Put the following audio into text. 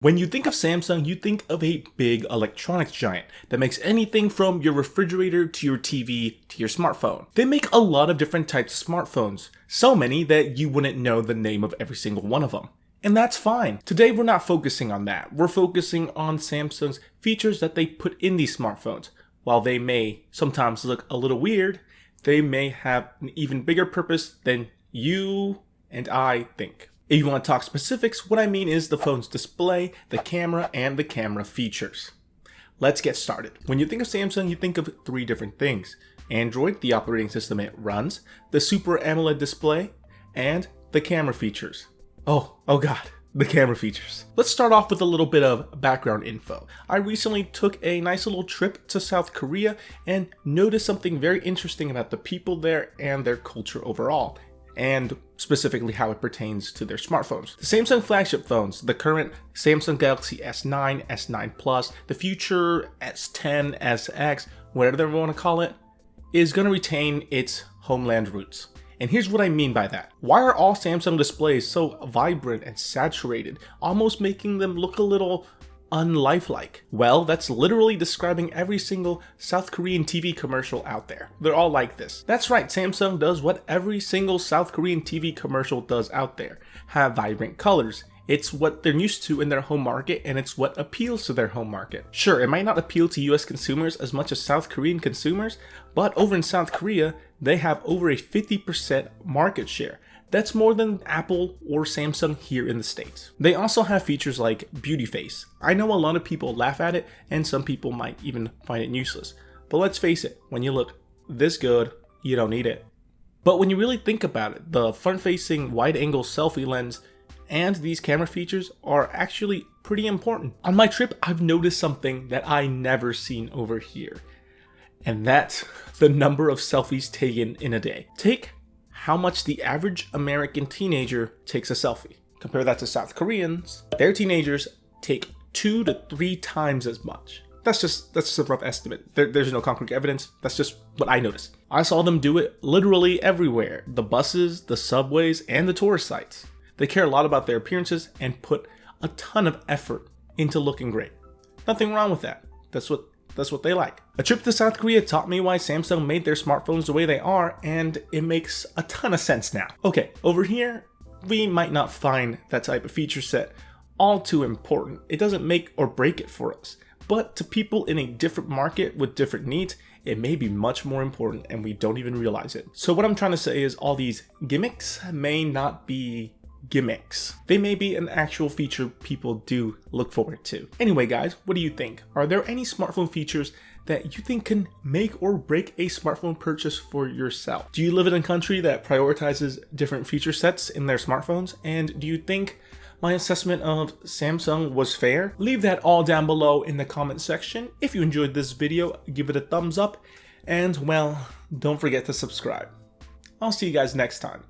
When you think of Samsung, you think of a big electronics giant that makes anything from your refrigerator to your TV to your smartphone. They make a lot of different types of smartphones, so many that you wouldn't know the name of every single one of them. And that's fine. Today we're not focusing on that. We're focusing on Samsung's features that they put in these smartphones. While they may sometimes look a little weird, they may have an even bigger purpose than you and I think. If you want to talk specifics, what I mean is the phone's display, the camera, and the camera features. Let's get started. When you think of Samsung, you think of three different things. Android, the operating system it runs, the Super AMOLED display, and the camera features. Oh god, the camera features. Let's start off with a little bit of background info. I recently took a nice little trip to South Korea and noticed something very interesting about the people there and their culture overall, and specifically how it pertains to their smartphones. The Samsung flagship phones, the current Samsung Galaxy S9, S9 Plus, the future S10, SX, whatever they want to call it, is going to retain its homeland roots. And here's what I mean by that. Why are all Samsung displays so vibrant and saturated, almost making them look a little unlife-like? Well, that's literally describing every single South Korean TV commercial out there. They're all like this. That's right, Samsung does what every single South Korean TV commercial does out there. Have vibrant colors. It's what they're used to in their home market, and it's what appeals to their home market. Sure, it might not appeal to US consumers as much as South Korean consumers, but over in South Korea, they have over a 50% market share. That's more than Apple or Samsung here in the States. They also have features like Beauty Face. I know a lot of people laugh at it, and some people might even find it useless. But let's face it, when you look this good, you don't need it. But when you really think about it, the front-facing wide-angle selfie lens and these camera features are actually pretty important. On my trip, I've noticed something that I never seen over here. And that's the number of selfies taken in a day. Take how much the average American teenager takes a selfie. Compare that to South Koreans. Their teenagers take 2 to 3 times as much. That's just a rough estimate. There's no concrete evidence. That's just what I noticed. I saw them do it literally everywhere. The buses, the subways, and the tourist sites. They care a lot about their appearances and put a ton of effort into looking great. Nothing wrong with that. That's what they like. A trip to South Korea taught me why Samsung made their smartphones the way they are, and it makes a ton of sense now. Okay, over here, we might not find that type of feature set all too important. It doesn't make or break it for us. But to people in a different market with different needs, it may be much more important and we don't even realize it. So what I'm trying to say is all these gimmicks may not be gimmicks. They may be an actual feature people do look forward to. Anyway guys, what do you think? Are there any smartphone features that you think can make or break a smartphone purchase for yourself? Do you live in a country that prioritizes different feature sets in their smartphones? And do you think my assessment of Samsung was fair? Leave that all down below in the comment section. If you enjoyed this video, give it a thumbs up, and well, don't forget to subscribe. I'll see you guys next time.